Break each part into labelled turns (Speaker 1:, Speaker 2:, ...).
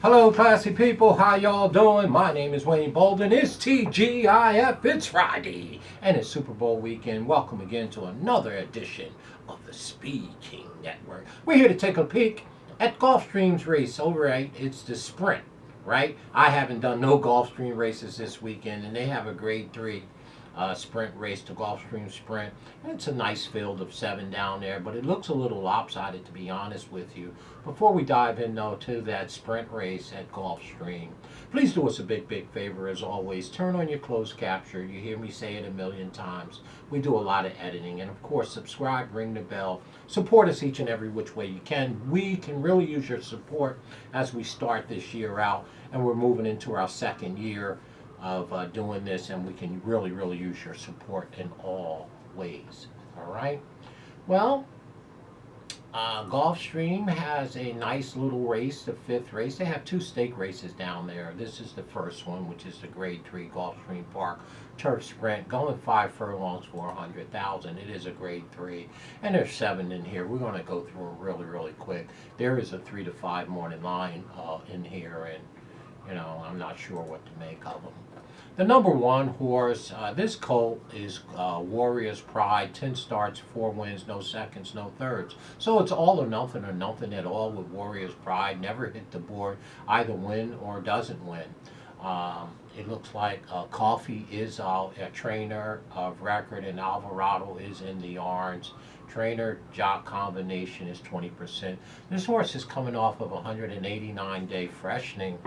Speaker 1: Hello, classy people. How y'all doing? My name is Wayne Bolden. It's TGIF. It's Friday, and it's Super Bowl weekend. Welcome again to another edition of the SpeedKing Network. We're here to take a peek at Gulfstream's race. It's the sprint, right? I haven't done no Gulfstream races this weekend, and they have a grade 3 sprint race, the Gulfstream Sprint. And it's a nice field of 7 down there, but it looks a little lopsided, to be honest with you. Before we dive in, though, to that sprint race at Gulfstream, please do us a big favor, as always. Turn on your closed capture. You hear me say it a million times. We do a lot of editing. And, of course, subscribe, ring the bell. Support us each and every which way you can. We can really use your support as we start this year out, and we're moving into our second year of doing this, and we can really use your support in all ways. All right. Well, Gulfstream has a nice little race, the 5th race. They have 2 stake races down there. This is the first one, which is the grade 3 Gulfstream Park turf sprint, going 5 furlongs for 100,000. It is a grade 3, and there's 7 in here. We're going to go through them really quick. There is a 3 to 5 morning line in here, and I'm not sure what to make of them. The number 1 horse, this colt is Warrior's Pride. 10 starts, 4 wins, no seconds, no thirds. So it's all or nothing at all with Warrior's Pride. Never hit the board, either win or doesn't win. It looks like Coffee is a trainer of record, and Alvarado is in the yarns. Trainer jock combination is 20%. This horse is coming off of 189-day freshening,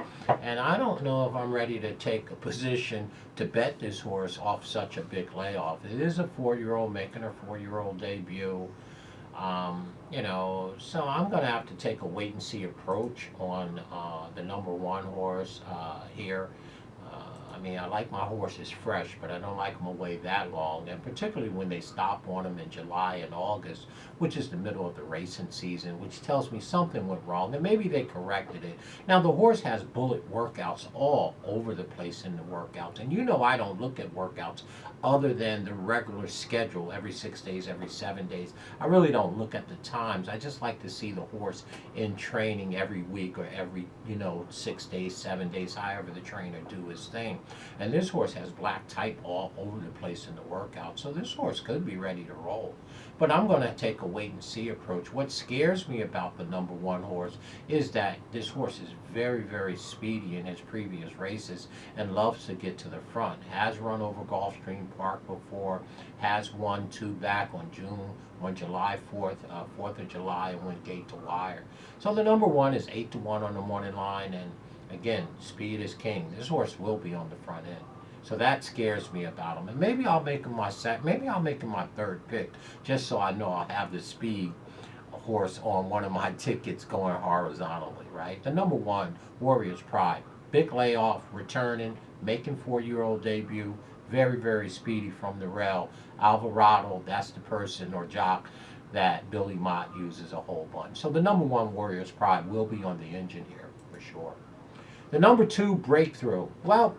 Speaker 1: and I don't know if I'm ready to take a position to bet this horse off such a big layoff. It is a 4-year-old making her 4-year-old debut. So I'm going to have to take a wait and see approach on the number 1 horse here. I like my horses fresh, but I don't like them away that long, and particularly when they stop on them in July and August, which is the middle of the racing season, which tells me something went wrong, and maybe they corrected it. Now, the horse has bullet workouts all over the place in the workouts, and I don't look at workouts other than the regular schedule every 6 days, every 7 days. I really don't look at the times. I just like to see the horse in training every week or every, 6 days, 7 days, however the trainer do his thing. And this horse has black type all over the place in the workout, so this horse could be ready to roll. But I'm going to take a wait and see approach. What scares me about the number 1 horse is that this horse is very speedy in his previous races and loves to get to the front. Has run over Gulfstream Park before, has won 2 back on July 4th, 4th of July, and went gate to wire. So the number 1 is 8 to 1 on the morning line, and again, speed is king. This horse will be on the front end. So that scares me about him. And maybe I'll make him my 3rd pick, just so I know I'll have the speed horse on one of my tickets going horizontally, right? The number 1, Warrior's Pride. Big layoff, returning, making 4-year-old debut. Very speedy from the rail. Alvarado, that's the person or jock that Billy Mott uses a whole bunch. So the number 1, Warrior's Pride, will be on the engine here for sure. The number 2, Breakthrough. Well,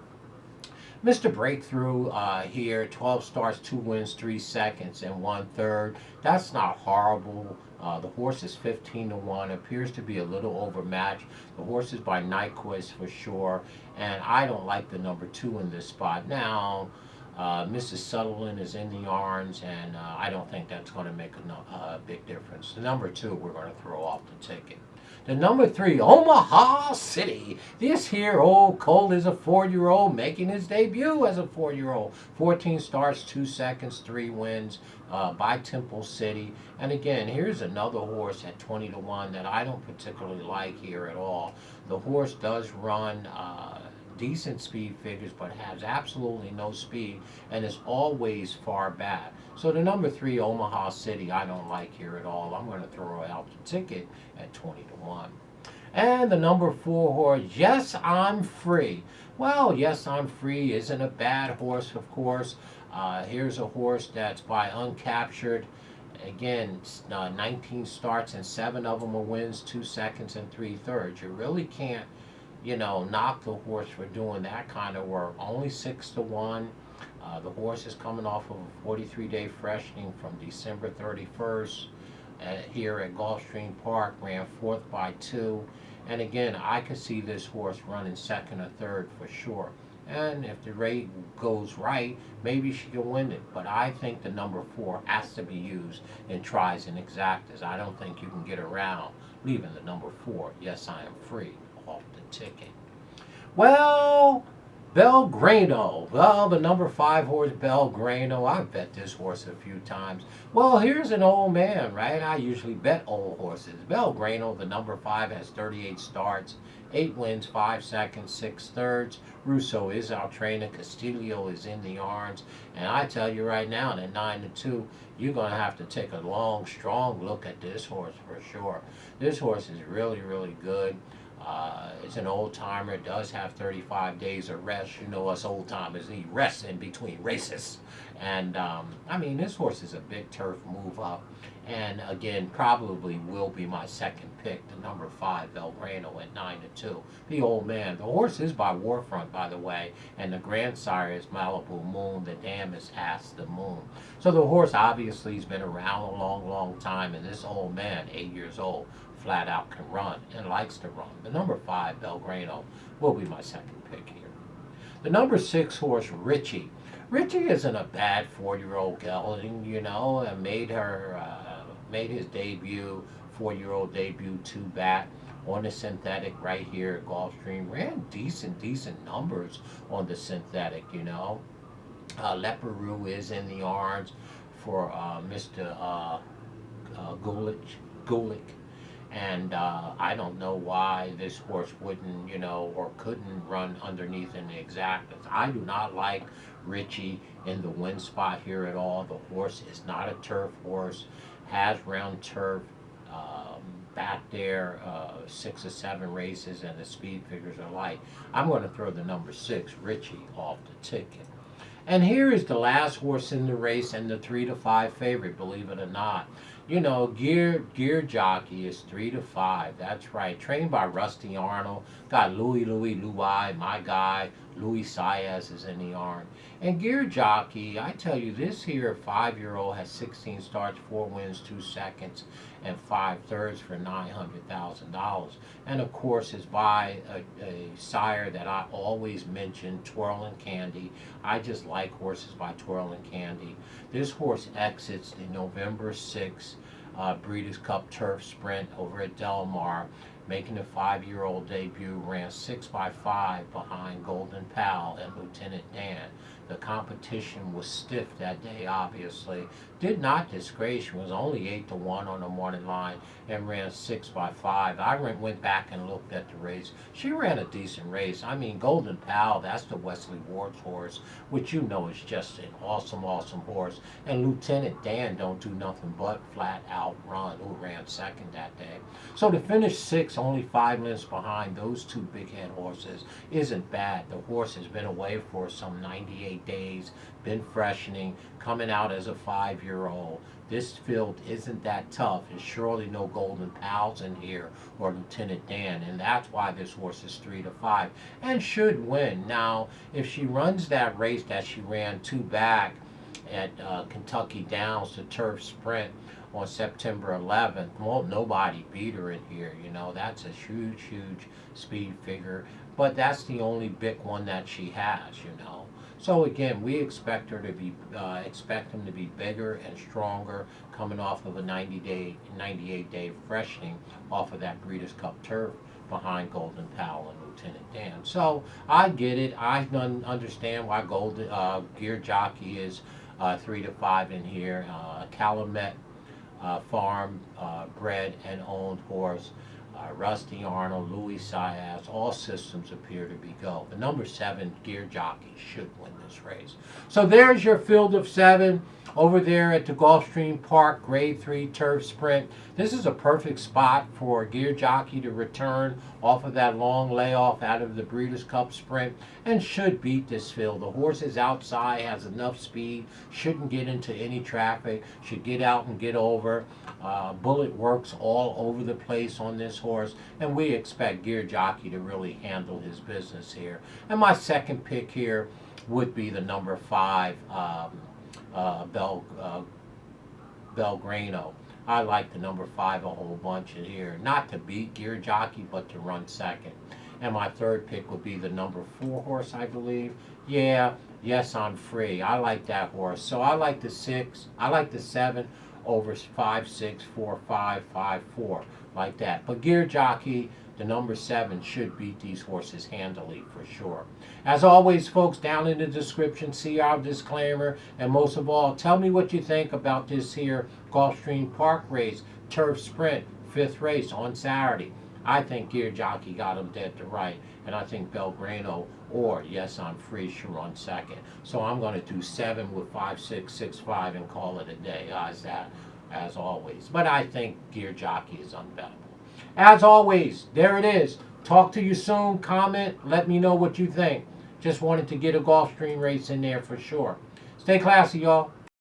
Speaker 1: Mr. Breakthrough here, 12 starts, 2 wins, 3 seconds, and 1/3. That's not horrible. The horse is 15 to 1. Appears to be a little overmatched. The horse is by Nyquist for sure, and I don't like the number 2 in this spot. Now, Mrs. Sutherland is in the yarns, and I don't think that's going to make a big difference. The number 2, we're going to throw off the ticket. The number 3, Omaha City. This here old colt is a 4-year-old making his debut as a 4-year-old. 14 starts, 2 seconds, 3 wins by Temple City. And again, here's another horse at 20 to 1 that I don't particularly like here at all. The horse does run decent speed figures, but has absolutely no speed and is always far back. So the number 3, Omaha City, I don't like here at all. I'm going to throw out the ticket at 20 to 1. And the number 4 horse, Yes, I'm Free. Well, Yes, I'm Free isn't a bad horse, of course. Here's a horse that's by Uncaptured. Again, 19 starts and 7 of them are wins, 2 seconds and 3/3. You really can't knock the horse for doing that kind of work. Only 6 to 1. The horse is coming off of a 43-day freshening from December 31st here at Gulfstream Park. Ran 4th by 2. And again, I could see this horse running second or third for sure. And if the rate goes right, maybe she can win it. But I think the number 4 has to be used in tries and exactas. I don't think you can get around leaving the number 4. Yes, I am free off the ticket. Well, Belgrano. Well, the number 5 horse, Belgrano. I've bet this horse a few times. Well, here's an old man, right? I usually bet old horses. Belgrano, the number 5, has 38 starts, 8 wins, 5 seconds, 6 thirds. Russo is our trainer. Castillo is in the arms. And I tell you right now, at 9-2, you're going to have to take a long, strong look at this horse for sure. This horse is really, really good. It's an old timer, does have 35 days of rest. You know us old timers need rest in between races. And I mean, this horse is a big turf move up. And again, probably will be my second pick, the number 5, Belgrano, at 9-2. The old man. The horse is by Warfront, by the way, and the grandsire is Malibu Moon. The dam is Ask the Moon. So the horse obviously has been around a long, long time, and this old man, 8 years old, flat out can run and likes to run. The number 5, Belgrano, will be my second pick here. The number 6 horse, Richie. Richie isn't a bad 4-year-old gelding, you know, and made his debut, 4-year-old debut, 2-bat on the synthetic right here at Gulfstream. Ran decent numbers on the synthetic, you know. Leparoux is in the arms for Mr. Gulick. And I don't know why this horse wouldn't, you know, or couldn't run underneath in the exactas. I do not like Richie in the win spot here at all. The horse is not a turf horse, has round turf back there, 6 or 7 races, and the speed figures are light. I'm going to throw the number 6, Richie, off the ticket. And here is the last horse in the race and the 3-5 favorite, believe it or not. You know, Gear Jockey is 3-5. That's right. Trained by Rusty Arnold. Got Louis, my guy. Louis Saez is in the arm. And Gear Jockey, I tell you, this here 5-year-old has 16 starts, 4 wins, 2 seconds, and 5 thirds for $900,000. And of course, is by a sire that I always mention, Twirling Candy. I just like horses by Twirling Candy. This horse exits the November 6th Breeders' Cup Turf Sprint over at Del Mar, making a 5-year-old debut, ran 6x5 behind Golden Pal and Lieutenant Dan. The competition was stiff that day, obviously. Did not disgrace, was only 8-1 on the morning line and ran 6x5. I went back and looked at the race. She ran a decent race. I mean, Golden Pal, that's the Wesley Ward's horse, which you know is just an awesome horse. And Lieutenant Dan don't do nothing but flat out run, who ran second that day. So to finish 6th, only 5 lengths behind those 2 big head horses, isn't bad. The horse has been away for some 98 days, been freshening, coming out as a 5-year-old. This field isn't that tough. There's surely no Golden Pals in here or Lieutenant Dan, and that's why this horse is 3-5 and should win. Now, if she runs that race that she ran 2 back at Kentucky Downs, the turf sprint on September 11th, won't nobody beat her in here. You know, that's a huge speed figure, but that's the only big one that she has, you know. So again, we expect her to be, expect him to be bigger and stronger, coming off of a 98-day freshening off of that Breeders' Cup turf behind Golden Pal and Lieutenant Dan. So I get it. I understand why Gear Jockey is 3-5 in here. Calumet farm bred and owned horse. Rusty Arnold, Louis Saez, all systems appear to be go. The number 7 Gear Jockey should win this race. So there's your field of 7 over there at the Gulfstream Park Grade 3 Turf Sprint. This is a perfect spot for Gear Jockey to return off of that long layoff out of the Breeders' Cup Sprint and should beat this field. The horse is outside, has enough speed, shouldn't get into any traffic, should get out and get over. Bullet works all over the place on this horse, and we expect Gear Jockey to really handle his business here. And my second pick here would be the number 5 Belgrano. I like the number 5 a whole bunch in here. Not to beat Gear Jockey, but to run second. And my third pick would be the number 4 horse, I believe. Yeah, Yes, I'm Free. I like that horse. So I like the 6. I like the 7 over 5, 6, 4, 5, 5, 4. Like that. But Gear Jockey, the number 7, should beat these horses handily for sure. As always, folks, down in the description, see our disclaimer. And most of all, tell me what you think about this here Gulfstream Park race, Turf Sprint, 5th race on Saturday. I think Gear Jockey got him dead to right. And I think Belgrano or Yes, I'm Free should run second. So I'm going to do 7 with 5, 6, 6, 5 and call it a day. How's that? As always. But I think Gear Jockey is unbettable. As always, there it is. Talk to you soon. Comment. Let me know what you think. Just wanted to get a Gulfstream race in there for sure. Stay classy, y'all.